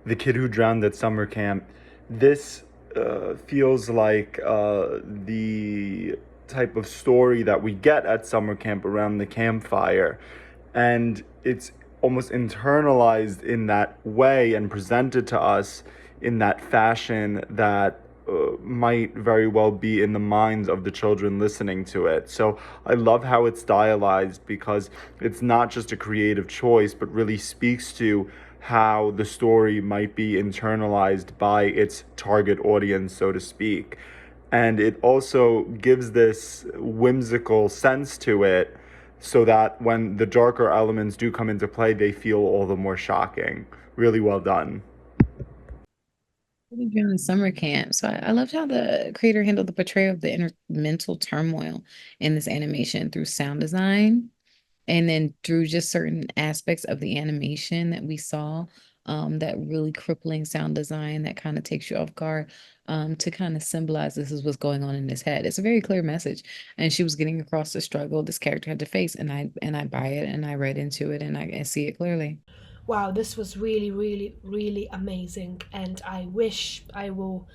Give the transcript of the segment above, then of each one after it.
The Kid Who Drowned at Summer Camp. This feels like the type of story that we get at summer camp around the campfire. And it's almost internalized in that way and presented to us in that fashion that might very well be in the minds of the children listening to it. So I love how it's stylized because it's not just a creative choice, but really speaks to how the story might be internalized by its target audience, so to speak. And it also gives this whimsical sense to it so that when the darker elements do come into play, they feel all the more shocking. Really well done. During the summer camp. So I loved how the creator handled the portrayal of the inner mental turmoil in this animation through sound design and then through just certain aspects of the animation that we saw, that really crippling sound design that kind of takes you off guard, to kind of symbolize this is what's going on in his head. It's a very clear message. And she was getting across the struggle this character had to face. And I buy it and I read into it and I see it clearly. Wow, this was really, really, really amazing, and I wish I will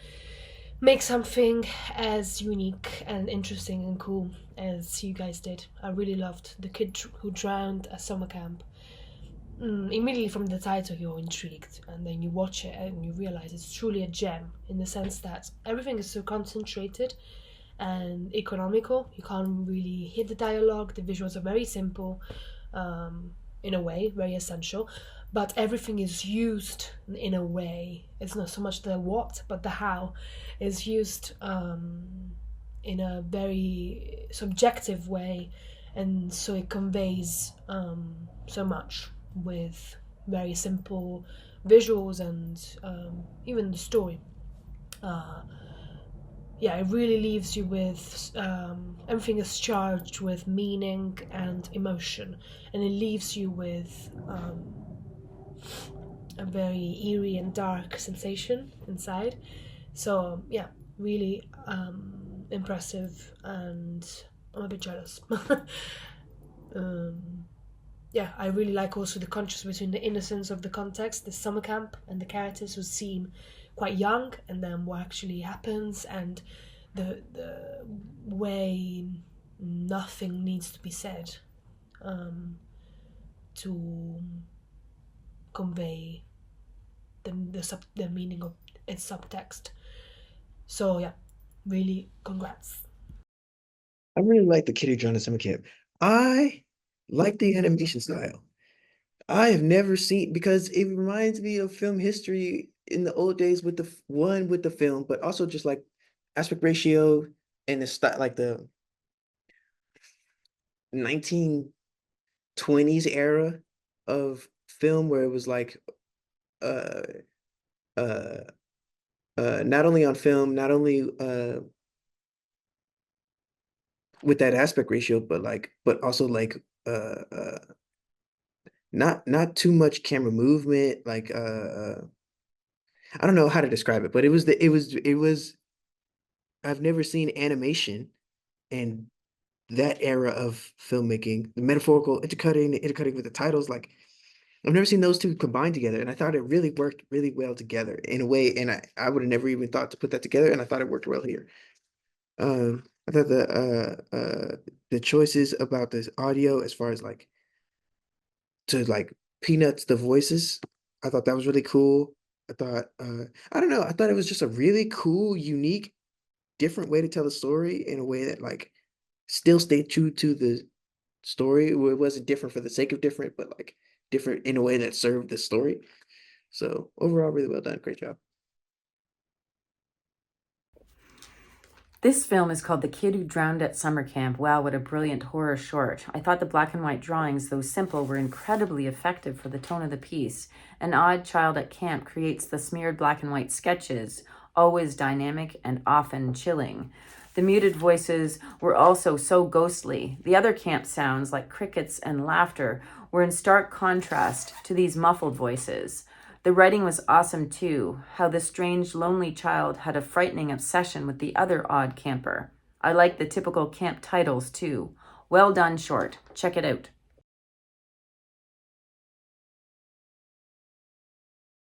make something as unique and interesting and cool as you guys did. I really loved The Kid Who Drowned at Summer Camp. Immediately from the title, you're intrigued, and then you watch it and you realize it's truly a gem in the sense that everything is so concentrated and economical. You can't really hear the dialogue, the visuals are very simple, in a way, very essential, but everything is used in a way. It's not so much the what, but the how is used in a very subjective way, and so it conveys so much with very simple visuals and even the story. Uh, yeah, it really leaves you with everything is charged with meaning and emotion, and it leaves you with a very eerie and dark sensation inside. So yeah, really impressive, and I'm a bit jealous. um, yeah, I really like also the contrast between the innocence of the context, the summer camp, and the characters who seem quite young, and then what actually happens, and the way nothing needs to be said um, to convey the meaning of its subtext. So yeah, really congrats. I really like the Kitty John Summer Camp. I like the animation style. I have never seen because it reminds me of film history in the old days with one with the film, but also just like aspect ratio and the style, like the 1920s era of film where it was like uh uh not only on film, not only with that aspect ratio, but but also like not too much camera movement, like I don't know how to describe it, but it was I've never seen animation and that era of filmmaking, the metaphorical intercutting, the intercutting with the titles, like I've never seen those two combined together, and I thought it really worked really well together in a way, and I would have never even thought to put that together, and I thought it worked well here. I thought the choices about this audio as far as like to like Peanuts the voices, I thought that was really cool. I thought I don't know, I thought it was just a really cool, unique, different way to tell the story in a way that like still stayed true to the story where it wasn't different for the sake of different, but like different in a way that served the story. So overall, really well done. Great job. This film is called The Kid Who Drowned at Summer Camp. Wow, what a brilliant horror short. I thought the black and white drawings, though simple, were incredibly effective for the tone of the piece. An odd child at camp creates the smeared black and white sketches, always dynamic and often chilling. The muted voices were also so ghostly. The other camp sounds, like crickets and laughter, were in stark contrast to these muffled voices. The writing was awesome too, how the strange, lonely child had a frightening obsession with the other odd camper. I like the typical camp titles too. Well done, short. Check it out.